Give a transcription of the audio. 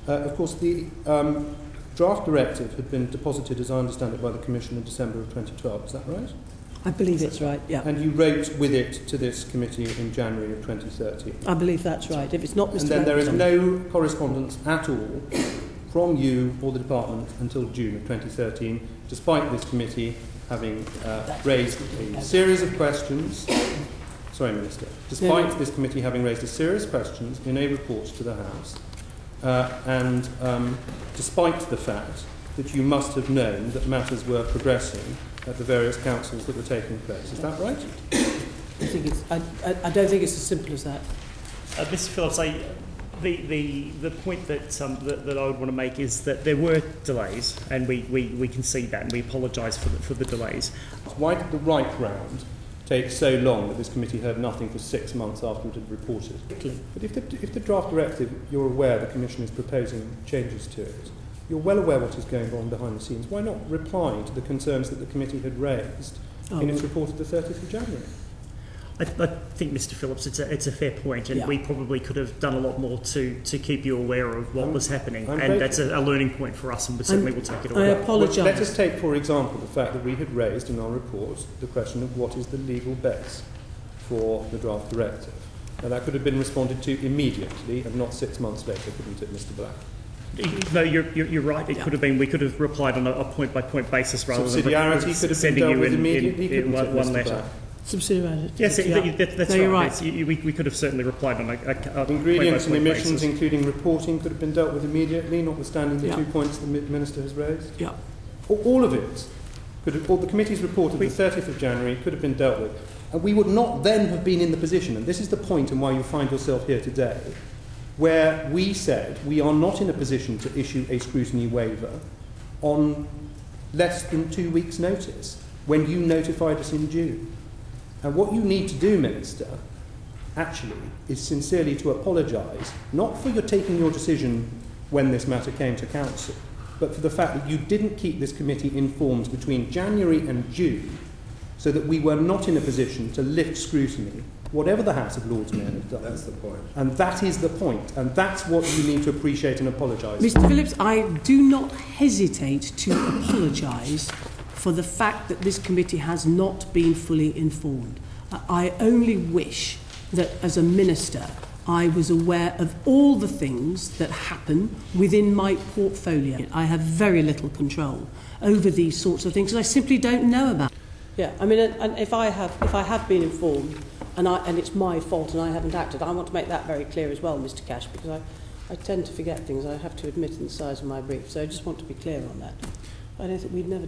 Of course, the draft directive had been deposited, as I understand it, by the Commission in December of 2012. Is that right? I believe it's right, yeah. And you wrote with it to this committee in January of 2013. I believe that's right. If it's not Mr. And then there is no correspondence at all from you or the department until June of 2013, despite this committee having raised a series of questions. Sorry, Minister. Despite this committee having raised a series of questions in a report to the House, and despite the fact that you must have known that matters were progressing at the various councils that were taking place. Is that right? I don't think it's as simple as that. Mr. Phillips, the point that I would want to make is that there were delays, and we can see that, and we apologise for the delays. Why did the right round take so long that this committee heard nothing for 6 months after it had reported? But if the draft directive, you're aware the Commission is proposing changes to it, you're well aware what is going on behind the scenes. Why not reply to the concerns that the committee had raised in its report of the 30th of January? I think, Mr. Phillips, it's a fair point, and we probably could have done a lot more to keep you aware of what was happening, and that's a learning point for us, and we certainly will take it away. I apologise. Well, let us take, for example, the fact that we had raised in our report the question of what is the legal base for the draft directive. Now, that could have been responded to immediately and not 6 months later, couldn't it, Mr. Black? No, you're right. It could have been. We could have replied on a point-by-point basis rather than subsidiarity could have been dealt with immediately, in one letter. Subsidiarity. Yes, that's no, right. Right. We could have certainly replied on a ingredients and emissions, basis. including reporting, could have been dealt with immediately, notwithstanding the 2 points the Minister has raised. Yeah. All of it could have, all the committee's report of the 30th of January could have been dealt with, and we would not then have been in the position, and this is the point and why you find yourself here today, where we said we are not in a position to issue a scrutiny waiver on less than 2 weeks' notice when you notified us in June. And what you need to do, Minister, actually, is sincerely to apologise, not for your taking your decision when this matter came to Council, but for the fact that you didn't keep this committee informed between January and June, so that we were not in a position to lift scrutiny, whatever the House of Lords may have done. That's the point. And that is the point, and that's what you need to appreciate and apologise for. Mr. Phillips, I do not hesitate to apologise for the fact that this committee has not been fully informed. I only wish that as a minister I was aware of all the things that happen within my portfolio. I have very little control over these sorts of things that I simply don't know about. Yeah, I mean, and if I have been informed and it's my fault and I haven't acted, I want to make that very clear as well, Mr. Cash, because I tend to forget things, I have to admit, in the size of my brief. So I just want to be clear on that. I don't think we'd never